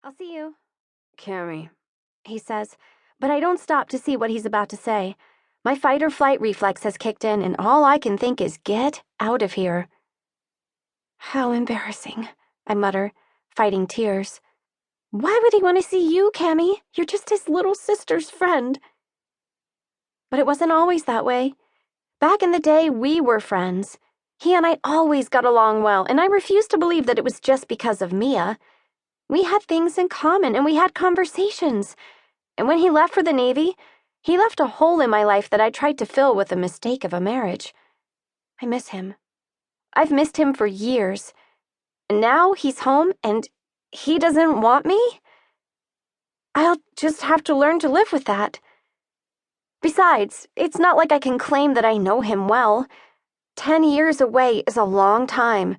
I'll see you. Cami, He says, but I don't stop to see what he's about to say. My fight-or-flight reflex has kicked in, and all I can think is, get out of here. How embarrassing, I mutter, fighting tears. Why would he want to see you, Cami? You're just his little sister's friend. But it wasn't always that way. Back in the day, we were friends. He and I always got along well, and I refuse to believe that it was just because of Mia. We had things in common, and we had conversations. And when he left for the Navy, he left a hole in my life that I tried to fill with the mistake of a marriage. I miss him. I've missed him for years. And now he's home, and he doesn't want me? I'll just have to learn to live with that. Besides, it's not like I can claim that I know him well. 10 years away is a long time.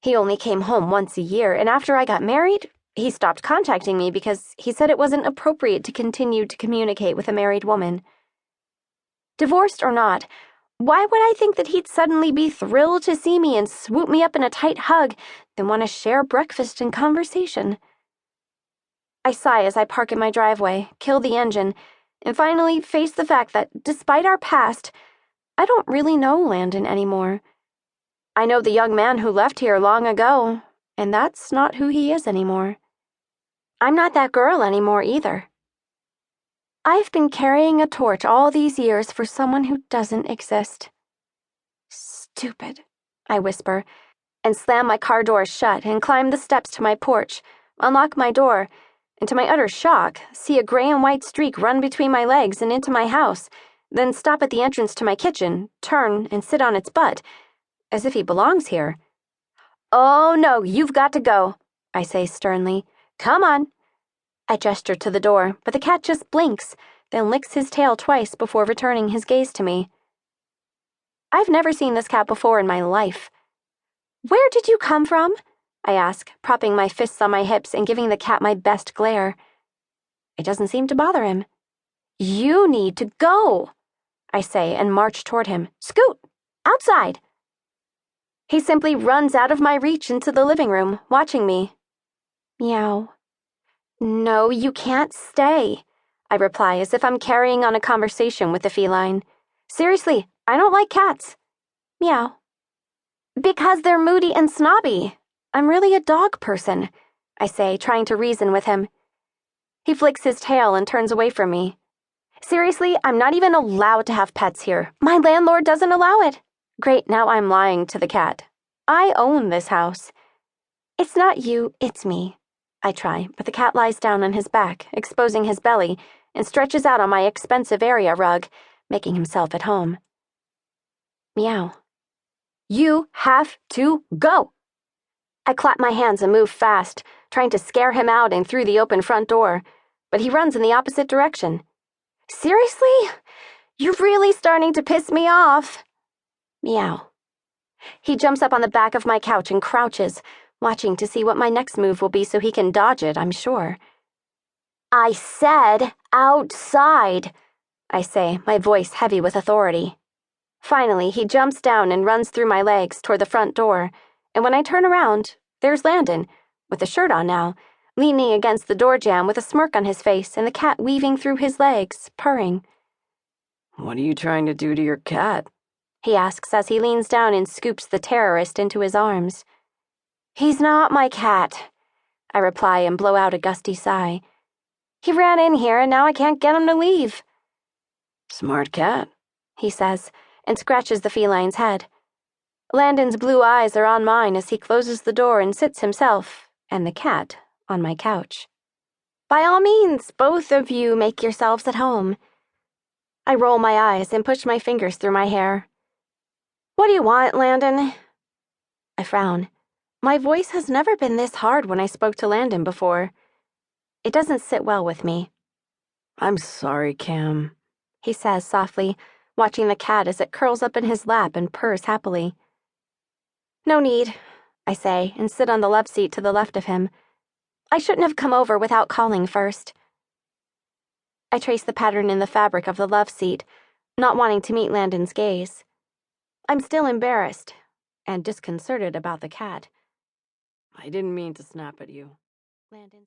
He only came home once a year, and after I got married, he stopped contacting me because he said it wasn't appropriate to continue to communicate with a married woman. Divorced or not, why would I think that he'd suddenly be thrilled to see me and swoop me up in a tight hug, then want to share breakfast and conversation? I sigh as I park in my driveway, kill the engine, and finally face the fact that, despite our past, I don't really know Landon anymore. I know the young man who left here long ago, and that's not who he is anymore. I'm not that girl anymore either. I've been carrying a torch all these years for someone who doesn't exist. Stupid, I whisper, and slam my car door shut and climb the steps to my porch, unlock my door, and to my utter shock, see a gray and white streak run between my legs and into my house, then stop at the entrance to my kitchen, turn, and sit on its butt, as if he belongs here. Oh no, you've got to go, I say sternly. Come on. I gesture to the door, but the cat just blinks, then licks his tail twice before returning his gaze to me. I've never seen this cat before in my life. Where did you come from? I ask, propping my fists on my hips and giving the cat my best glare. It doesn't seem to bother him. You need to go, I say and march toward him. Scoot! Outside! He simply runs out of my reach into the living room, watching me. Meow. No, you can't stay, I reply as if I'm carrying on a conversation with the feline. Seriously, I don't like cats. Meow. Because they're moody and snobby. I'm really a dog person, I say, trying to reason with him. He flicks his tail and turns away from me. Seriously, I'm not even allowed to have pets here. My landlord doesn't allow it. Great, now I'm lying to the cat. I own this house. It's not you, it's me. I try, but the cat lies down on his back, exposing his belly, and stretches out on my expensive area rug, making himself at home. Meow. You have to go! I clap my hands and move fast, trying to scare him out and through the open front door, but he runs in the opposite direction. Seriously? You're really starting to piss me off. Meow. He jumps up on the back of my couch and crouches, watching to see what my next move will be so he can dodge it, I'm sure. I said outside, I say, my voice heavy with authority. Finally, he jumps down and runs through my legs toward the front door, and when I turn around, there's Landon, with a shirt on now, leaning against the door jamb with a smirk on his face and the cat weaving through his legs, purring. what are you trying to do to your cat? He asks as he leans down and scoops the terrorist into his arms. He's not my cat, I reply and blow out a gusty sigh. He ran in here and now I can't get him to leave. Smart cat, he says, and scratches the feline's head. Landon's blue eyes are on mine as he closes the door and sits himself, and the cat, on my couch. By all means, both of you make yourselves at home. I roll my eyes and push my fingers through my hair. What do you want, Landon? I frown. My voice has never been this hard when I spoke to Landon before. It doesn't sit well with me. I'm sorry, Cam, he says softly, watching the cat as it curls up in his lap and purrs happily. No need, I say, and sit on the love seat to the left of him. I shouldn't have come over without calling first. I trace the pattern in the fabric of the love seat, not wanting to meet Landon's gaze. I'm still embarrassed and disconcerted about the cat. I didn't mean to snap at you. Landon